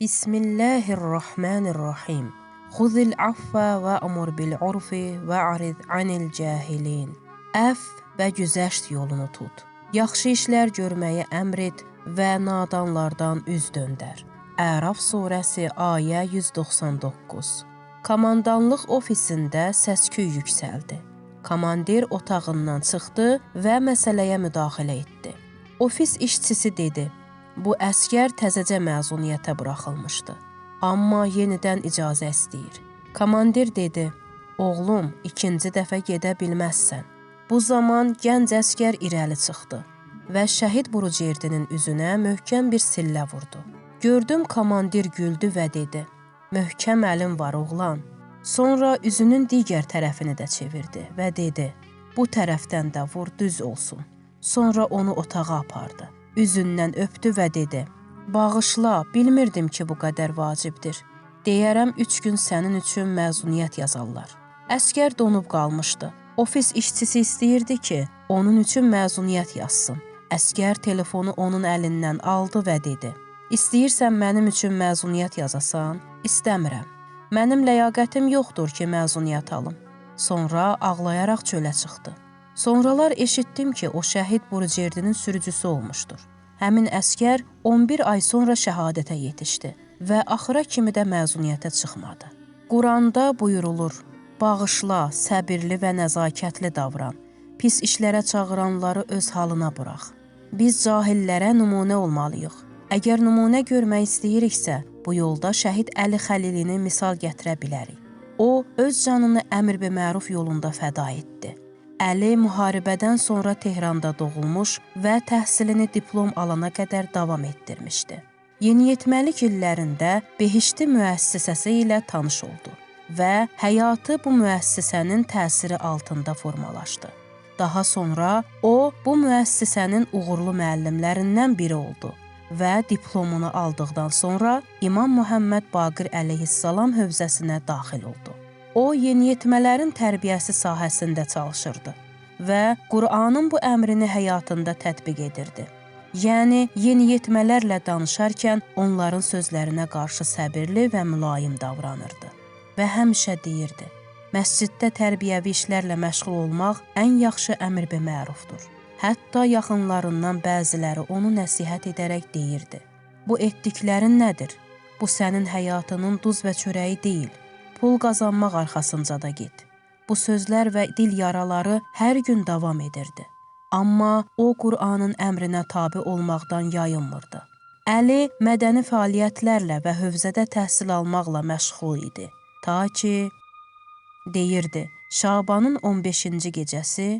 Bismillahirrahmanirrahim. Xuzil affa və amur bil urfi və arid anil cahilin. Əff və güzəşt yolunu tut. Yaxşı işlər görməyə əmr et və nadanlardan üz döndər. Əraf surəsi ayə 199. Komandanlıq ofisində səs-küy yüksəldi. Komandir otağından çıxdı və məsələyə müdaxilə etdi. Ofis işçisi dedi: Bu əskər təzəcə məzuniyyətə buraxılmışdı. Amma yenidən icazə istəyir. Komandir dedi: Oğlum, ikinci dəfə gedə bilməzsən. Bu zaman gənc əskər irəli çıxdı və şəhid Burucerdinin üzünə möhkəm bir sillə vurdu. Gördüm komandir güldü və dedi: Möhkəm əlim var oğlan. Sonra üzünün digər tərəfini də çevirdi və dedi: Bu tərəfdən də vur, düz olsun. Sonra onu otağa apardı. Üzündən öpdü və dedi: Bağışla, bilmirdim ki, bu qədər vacibdir. Deyərəm 3 gün sənin üçün məzuniyyət yazarlar. Əskər donub qalmışdı. Ofis işçisi istəyirdi ki, onun üçün məzuniyyət yazsın. Əskər telefonu onun əlindən aldı və dedi: İstəyirsən mənim üçün məzuniyyət yazasan? İstəmirəm. Mənim ləyaqətim yoxdur ki, məzuniyyət alım. Sonra ağlayaraq çölə çıxdı. Sonralar eşitdim ki, o şəhid Burucerdinin sürücüsü olmuşdur. Həmin əskər 11 ay sonra şəhadətə yetişdi və axıra kimi də məzuniyyətə çıxmadı. Quranda buyurulur: Bağışla, səbirli və nəzakətli davran. Pis işlərə çağıranları öz halına burax. Biz cahillərə nümunə olmalıyıq. Əgər nümunə görmək istəyiriksə, bu yolda şəhid Əli Xəlilini misal gətirə bilərik. O, öz canını əmr-bi-məruf yolunda fəda etdi. Əli müharibədən sonra Tehranda doğulmuş və təhsilini diplom alana qədər davam etdirmişdi. Yeniyetməlik illərində Behişti müəssisəsi ilə tanış oldu və həyatı bu müəssisənin təsiri altında formalaşdı. Daha sonra o, bu müəssisənin uğurlu müəllimlərindən biri oldu və diplomunu aldıqdan sonra İmam Muhammed Baqir əleyhissalam hövzəsinə daxil oldu. O, yeniyetmələrin tərbiyəsi sahəsində çalışırdı və Qur'anın bu əmrini həyatında tətbiq edirdi. Yəni, yeniyetmələrlə danışarkən onların sözlərinə qarşı səbirli və mülayim davranırdı və həmişə deyirdi: Məsciddə tərbiyəvi işlərlə məşğul olmaq ən yaxşı əmr-bi-mərufdur. Hətta yaxınlarından bəziləri onu nəsihət edərək deyirdi: Bu etdiklərin nədir? Bu sənin həyatının duz və çörəyi deyil. Pul qazanmaq arxasınca da get. Bu sözlər və dil yaraları hər gün davam edirdi. Amma o, Qur'anın əmrinə tabe olmaqdan yayınmırdı. Əli mədəni fəaliyyətlərlə və hövzədə təhsil almaqla məşğul idi. Ta ki, deyirdi, Şabanın 15-ci gecəsi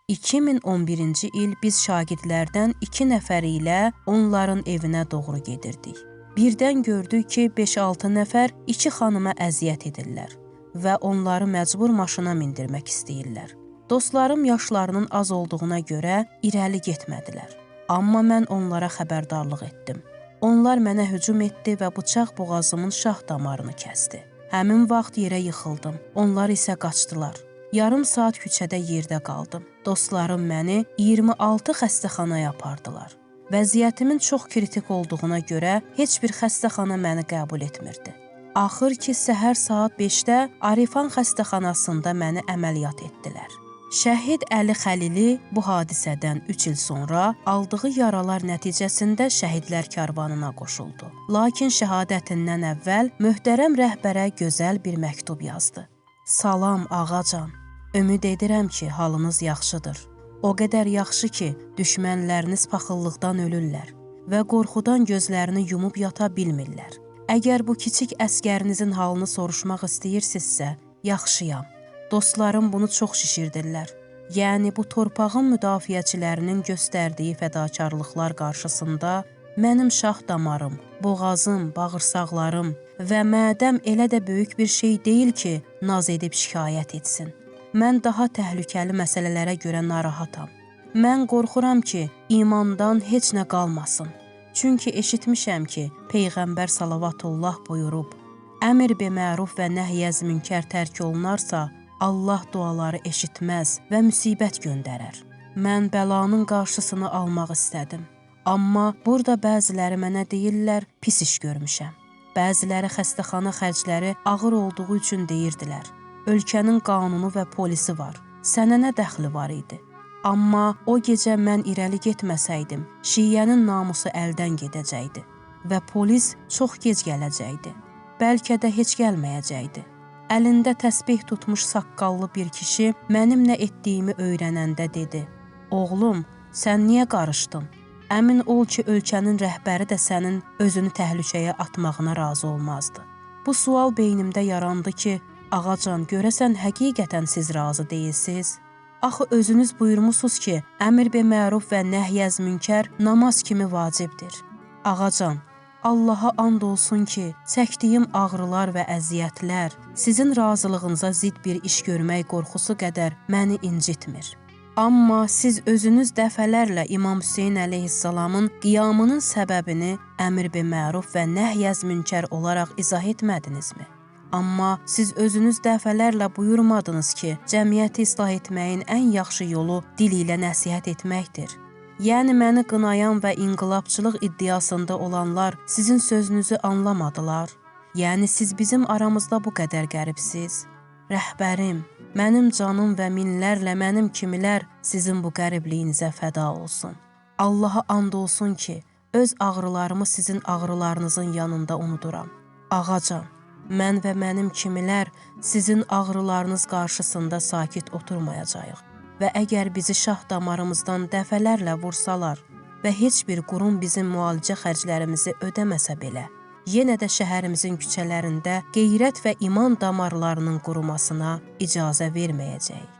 2011-ci il biz şagirdlərdən 2 nəfəri ilə onların evinə doğru gedirdik. Birdən gördük ki, 5-6 nəfər 2 xanıma əziyyət edirlər və onları məcbur maşına mindirmək istəyirlər. Dostlarım yaşlarının az olduğuna görə irəli getmədilər. Amma mən onlara xəbərdarlıq etdim. Onlar mənə hücum etdi və bıçaq boğazımın şah damarını kəsdi. Həmin vaxt yerə yıxıldım. Onlar isə qaçdılar. Yarım saat küçədə yerdə qaldım. Dostlarım məni 26 xəstəxanaya apardılar. Vəziyyətimin çox kritik olduğuna görə heç bir xəstəxana məni qəbul etmirdi. Axır ki, səhər saat 5-də Arifan xəstəxanasında məni əməliyyat etdilər. Şəhid Əli Xəlili bu hadisədən 3 il sonra aldığı yaralar nəticəsində şəhidlər karvanına qoşuldu. Lakin şəhadətindən əvvəl möhtərəm rəhbərə gözəl bir məktub yazdı. Salam ağacan, ümid edirəm ki, halınız yaxşıdır. O qədər yaxşı ki, düşmənləriniz paxıllıqdan ölürlər və qorxudan gözlərini yumub yata bilmirlər. Əgər bu kiçik əskərinizin halını soruşmaq istəyirsinizsə, yaxşıyam. Dostlarım bunu çox şişirdirlər. Yəni, bu torpağın müdafiəçilərinin göstərdiyi fədakarlıqlar qarşısında mənim şah damarım, boğazım, bağırsaqlarım və mədəm elə də böyük bir şey deyil ki, naz edib şikayət etsin. Mən daha təhlükəli məsələlərə görə narahatam. Mən qorxuram ki, imandan heç nə qalmasın. Çünki eşitmişəm ki, Peyğəmbər salavatullah buyurub, əmr-bi-məruf və nəhy-əz-münkər tərk olunarsa, Allah duaları eşitməz və müsibət göndərər. Mən bəlanın qarşısını almaq istədim. Amma burada bəziləri mənə deyirlər, pis iş görmüşəm. Bəziləri xəstəxana xərcləri ağır olduğu üçün deyirdilər. Ölkənin qanunu və polisi var. Sənə nə dəxli var idi? Amma o gecə mən irəli getməsəydim, şiyyənin namusu əldən gedəcəkdi və polis çox gec gələcəkdi. Bəlkə də heç gəlməyəcəkdi. Əlində təsbih tutmuş saqqallı bir kişi mənim nə etdiyimi öyrənəndə dedi: "Oğlum, sən niyə qarışdın? Əmin ol ki, ölkənin rəhbəri də sənin özünü təhlükəyə atmağına razı olmazdı." Bu sual beynimdə yarandı ki, ağacan, görəsən həqiqətən siz razı deyilsiz? Axı özünüz buyurmusunuz ki, əmr be məruf və nəhyəz münkər namaz kimi vacibdir. Ağacan, Allaha and olsun ki, çəkdiyim ağrılar və əziyyətlər sizin razılığınıza zidd bir iş görmək qorxusu qədər məni incitmir. Amma siz özünüz dəfələrlə İmam Hüseyn əleyhissalamın qiyamının səbəbini əmr be məruf və nəhyəz münkər olaraq izah etmədinizmi? Amma siz özünüz dəfələrlə buyurmadınız ki, cəmiyyəti islah etməyin ən yaxşı yolu dil ilə nəsihət etməkdir. Yəni məni qınayan və inqilabçılıq iddiasında olanlar sizin sözünüzü anlamadılar. Yəni siz bizim aramızda bu qədər qəribsiz. Rəhbərim, mənim canım və minlərlə mənim kimilər sizin bu qəribliyinizə fəda olsun. Allaha and olsun ki, öz ağrılarımı sizin ağrılarınızın yanında unuduram. Ağacan, mən və mənim kimilər sizin ağrılarınız qarşısında sakit oturmayacağıq. Və əgər bizi şah damarımızdan dəfələrlə vursalar və heç bir qurum bizim müalicə xərclərimizi ödəməsə belə, yenə də şəhərimizin küçələrində qeyrət və iman damarlarının qurumasına icazə verməyəcəyik.